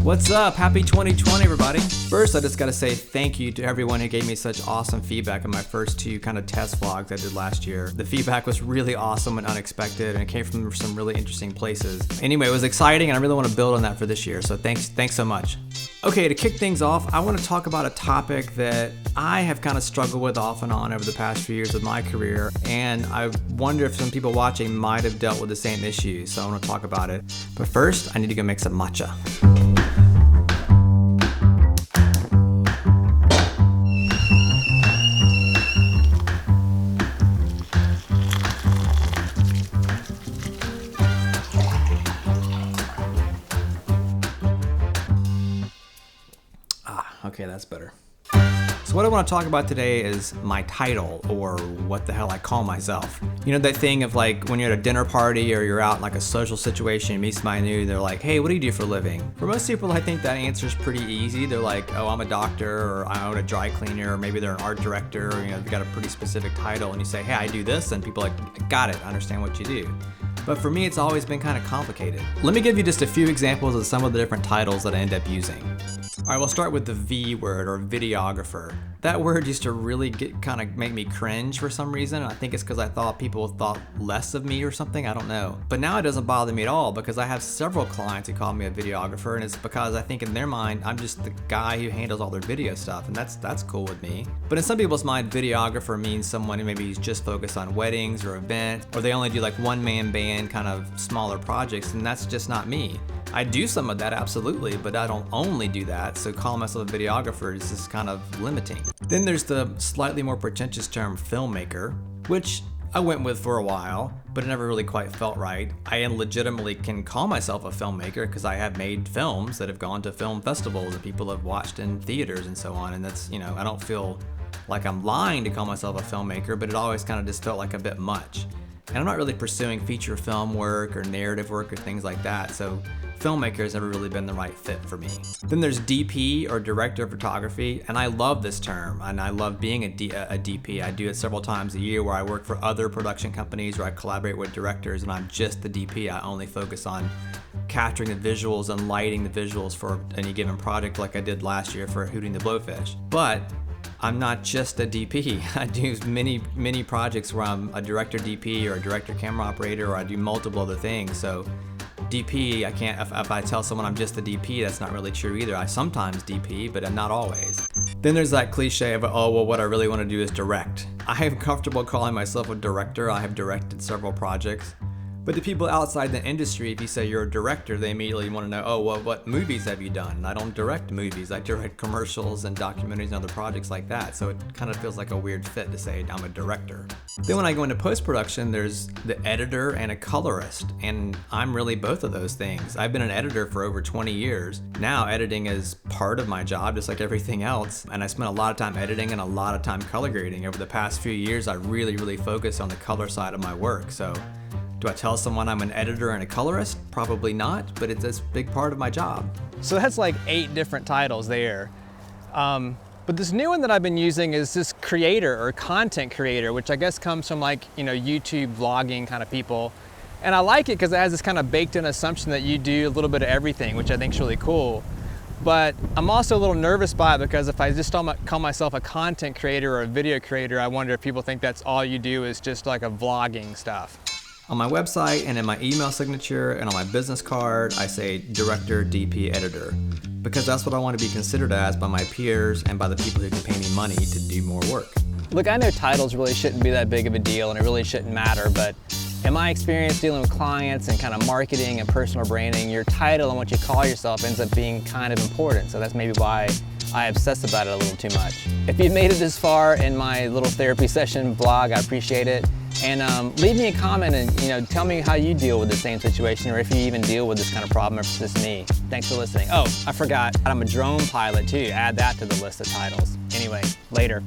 What's up? Happy 2020, everybody. First, I just got to say thank you to everyone who gave me such awesome feedback on my first two kind of test vlogs I did last year. The feedback was really awesome and unexpected, and it came from some really interesting places. Anyway, it was exciting, and I really want to build on that for this year, so thanks so much. Okay, to kick things off, I want to talk about a topic that I have kind of struggled with off and on over the past few years of my career, and I wonder if some people watching might have dealt with the same issues, so I want to talk about it. But first, I need to go make some matcha. Okay, that's better. So what I want to talk about today is my title, or what the hell I call myself. You know that thing of like when you're at a dinner party or you're out in like a social situation, you meet somebody new, they're like, hey, what do you do for a living? For most people, I think that answer is pretty easy. They're like, oh, I'm a doctor, or I own a dry cleaner, or maybe they're an art director, or they've got a pretty specific title, and you say, hey, I do this, and people are like, got it, I understand what you do. But for me, it's always been kind of complicated. Let me give you just a few examples of some of the different titles that I end up using. All right, we'll start with the V word, or videographer. That word used to really kind of make me cringe for some reason. I think it's because I thought people thought less of me or something, I don't know. But now it doesn't bother me at all, because I have several clients who call me a videographer, and it's because I think in their mind, I'm just the guy who handles all their video stuff, and that's cool with me. But in some people's mind, videographer means someone who maybe is just focused on weddings or events, or they only do like one-man band kind of smaller projects, and that's just not me. I do some of that, absolutely, but I don't only do that, so calling myself a videographer is just kind of limiting. Then there's the slightly more pretentious term filmmaker, which I went with for a while, but it never really quite felt right. I legitimately can call myself a filmmaker because I have made films that have gone to film festivals and people have watched in theaters and so on, and that's, I don't feel like I'm lying to call myself a filmmaker, but it always kind of just felt like a bit much. And I'm not really pursuing feature film work or narrative work or things like that, so filmmaker has never really been the right fit for me. Then there's DP, or director of photography, and I love this term, and I love being a DP. I do it several times a year where I work for other production companies or I collaborate with directors, and I'm just the DP. I only focus on capturing the visuals and lighting the visuals for any given project, like I did last year for Hooting the Blowfish. But I'm not just a DP. I do many projects where I'm a director DP or a director camera operator, or I do multiple other things. So DP, I can't, if I tell someone I'm just a DP, that's not really true either. I sometimes DP, but not always. Then there's that cliche of, oh, well, what I really want to do is direct. I am comfortable calling myself a director. I have directed several projects. But the people outside the industry, if you say you're a director, they immediately want to know, oh, well, what movies have you done? And I don't direct movies. I direct commercials and documentaries and other projects like that. So it kind of feels like a weird fit to say I'm a director. Then when I go into post-production, there's the editor and a colorist. And I'm really both of those things. I've been an editor for over 20 years. Now editing is part of my job, just like everything else. And I spent a lot of time editing and a lot of time color grading. Over the past few years, I really focused on the color side of my work. So do I tell someone I'm an editor and a colorist? Probably not, but it's a big part of my job. So that's like 8 different titles there. But this new one that I've been using is this creator, or content creator, which I guess comes from like, YouTube vlogging kind of people. And I like it because it has this kind of baked in assumption that you do a little bit of everything, which I think is really cool. But I'm also a little nervous by it because if I just call myself a content creator or a video creator, I wonder if people think that's all you do is just like a vlogging stuff. On my website and in my email signature and on my business card, I say director, DP, editor, because that's what I want to be considered as by my peers and by the people who can pay me money to do more work. Look, I know titles really shouldn't be that big of a deal and it really shouldn't matter, but in my experience dealing with clients and kind of marketing and personal branding, your title and what you call yourself ends up being kind of important. So that's maybe why I obsess about it a little too much. If you've made it this far in my little therapy session vlog, I appreciate it. And leave me a comment and tell me how you deal with the same situation, or if you even deal with this kind of problem, or if it's just me. Thanks for listening. Oh, I forgot, I'm a drone pilot too. Add that to the list of titles. Anyway, later.